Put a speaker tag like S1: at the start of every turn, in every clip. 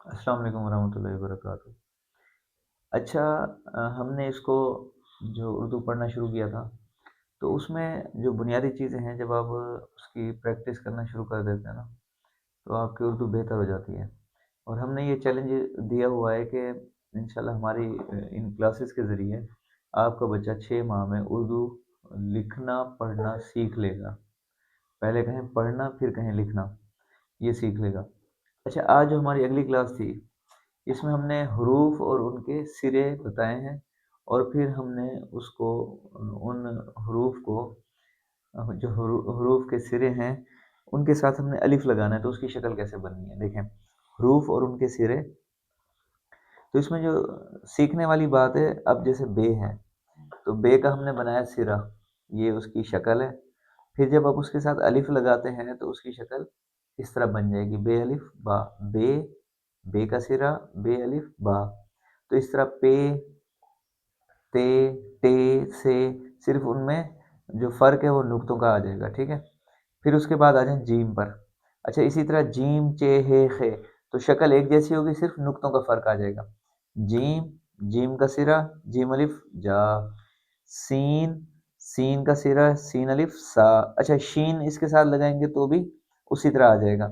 S1: السلام علیکم ورحمۃ اللہ وبرکاتہ۔ اچھا، ہم نے اس کو جو اردو پڑھنا شروع کیا تھا، تو اس میں جو بنیادی چیزیں ہیں، جب آپ اس کی پریکٹس کرنا شروع کر دیتے ہیں نا، تو آپ کی اردو بہتر ہو جاتی ہے۔ اور ہم نے یہ چیلنج دیا ہوا ہے کہ انشاءاللہ ہماری ان کلاسز کے ذریعے آپ کا بچہ 6 ماہ میں اردو لکھنا پڑھنا سیکھ لے گا۔ پہلے کہیں پڑھنا، پھر کہیں لکھنا، یہ سیکھ لے گا۔ اچھا، آج جو ہماری اگلی کلاس تھی، اس میں ہم نے حروف اور ان کے سرے بتائے ہیں، اور پھر ہم نے اس کو ان حروف کو جو حروف کے سرے ہیں ان کے ساتھ ہم نے الف لگانا ہے، تو اس کی شکل کیسے بننی ہے دیکھیں۔ حروف اور ان کے سرے، تو اس میں جو سیکھنے والی بات ہے، اب جیسے بے ہے، تو بے کا ہم نے بنایا سرا، یہ اس کی شکل ہے۔ پھر جب آپ اس کے ساتھ الف لگاتے ہیں تو اس کی شکل اس طرح بن جائے گی، بے الف با، بے، بے کا سرا، بے الف با۔ تو اس طرح پے، تے، ٹے، سے، صرف ان میں جو فرق ہے وہ نقطوں کا آ جائے گا، ٹھیک ہے۔ پھر اس کے بعد آ جائیں جیم پر۔ اچھا، اسی طرح جیم، چے، ہے، خے، تو شکل ایک جیسی ہوگی، صرف نقطوں کا فرق آ جائے گا۔ جیم، جیم کا سرا، جیم الف جا، سین، سین کا سرا، سین الف سا۔ اچھا، شین اس کے ساتھ لگائیں گے تو بھی اسی طرح آ جائے گا۔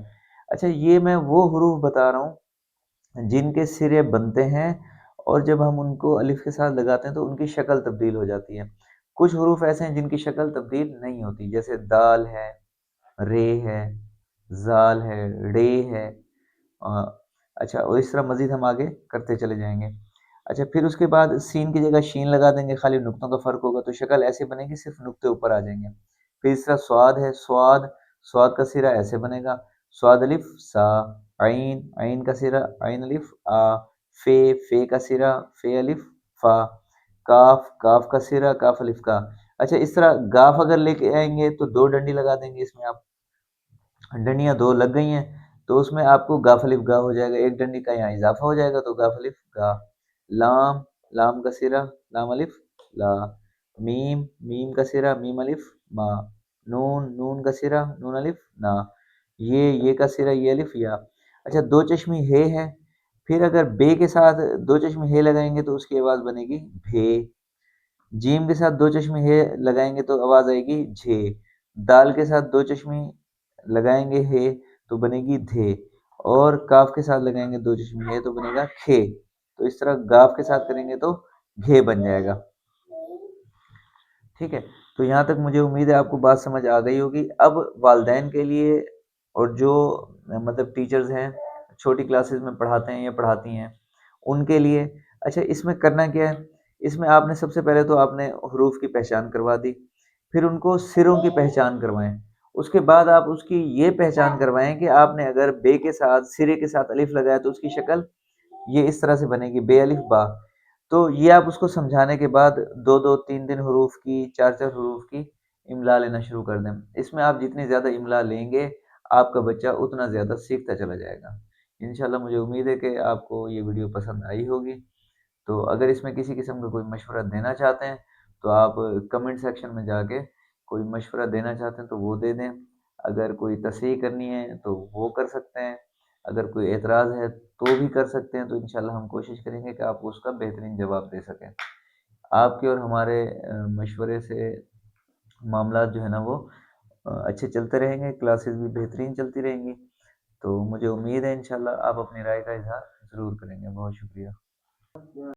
S1: اچھا، یہ میں وہ حروف بتا رہا ہوں جن کے سرے بنتے ہیں، اور جب ہم ان کو الف کے ساتھ لگاتے ہیں تو ان کی شکل تبدیل ہو جاتی ہے۔ کچھ حروف ایسے ہیں جن کی شکل تبدیل نہیں ہوتی، جیسے دال ہے، رے ہے، زال ہے، ڑے ہے۔ اچھا، اور اس طرح مزید ہم آگے کرتے چلے جائیں گے۔ اچھا، پھر اس کے بعد سین کی جگہ شین لگا دیں گے، خالی نقطوں کا فرق ہوگا، تو شکل ایسے بنے گی، صرف نقطے اوپر آ جائیں گے۔ پھر اس طرح سواد ہے، سواد، سواد کا سرا ایسے بنے گا، سواد الف سا۔ عین، عین کا سرا، عین الف آ۔ فے، فے کا سرا، فے الف فا۔ کاف، کاف کا سرا، کاف الف کا۔ اچھا، اس طرح گاف اگر لے کے آئیں گے تو دو ڈنڈی لگا دیں گے، اس میں آپ ڈنڈیاں دو لگ گئی ہیں، تو اس میں آپ کو گاف الف گا ہو جائے گا، ایک ڈنڈی کا یہاں اضافہ ہو جائے گا، تو گاف الف گا۔ لام، لام کا سرا، لام الف لا۔ میم، میم کا سرا، میم الف ما۔ نون، نون کا سرا، نون الف نا۔ یہ کا سرا، یہ الف یا۔ اچھا، دو چشمی ہے، پھر اگر بے کے ساتھ دو چشمی ہے لگائیں گے تو اس کی آواز بنے گی بھے۔ جیم کے ساتھ دو چشمی ہے لگائیں گے تو آواز آئے گی جھے۔ دال کے ساتھ دو چشمی لگائیں گے ہے تو بنے گی دھے، اور کاف کے ساتھ لگائیں گے دو چشمی ہے تو بنے گا کھے۔ تو اس طرح گاف کے ساتھ کریں گے تو گھے بن جائے گا، ٹھیک ہے۔ تو یہاں تک مجھے امید ہے آپ کو بات سمجھ آ گئی ہوگی۔ اب والدین کے لیے، اور جو مطلب ٹیچرز ہیں چھوٹی کلاسز میں پڑھاتے ہیں یا پڑھاتی ہیں، ان کے لیے اچھا اس میں کرنا کیا ہے، اس میں آپ نے سب سے پہلے تو آپ نے حروف کی پہچان کروا دی، پھر ان کو سروں کی پہچان کروائیں۔ اس کے بعد آپ اس کی یہ پہچان کروائیں کہ آپ نے اگر بے کے ساتھ سرے کے ساتھ الف لگایا تو اس کی شکل یہ اس طرح سے بنے گی، بے الف با۔ تو یہ آپ اس کو سمجھانے کے بعد دو دو تین تین حروف کی، چار چار حروف کی املا لینا شروع کر دیں۔ اس میں آپ جتنی زیادہ املا لیں گے آپ کا بچہ اتنا زیادہ سیکھتا چلا جائے گا۔ انشاءاللہ مجھے امید ہے کہ آپ کو یہ ویڈیو پسند آئی ہوگی۔ تو اگر اس میں کسی قسم کا کوئی مشورہ دینا چاہتے ہیں تو آپ کمنٹ سیکشن میں جا کے کوئی مشورہ دینا چاہتے ہیں تو وہ دے دیں۔ اگر کوئی تصحیح کرنی ہے تو وہ کر سکتے ہیں، اگر کوئی اعتراض ہے تو بھی کر سکتے ہیں، تو انشاءاللہ ہم کوشش کریں گے کہ آپ کو اس کا بہترین جواب دے سکیں۔ آپ کے اور ہمارے مشورے سے معاملات جو ہے نا وہ اچھے چلتے رہیں گے، کلاسز بھی بہترین چلتی رہیں گی۔ تو مجھے امید ہے انشاءاللہ آپ اپنی رائے کا اظہار ضرور کریں گے۔ بہت شکریہ۔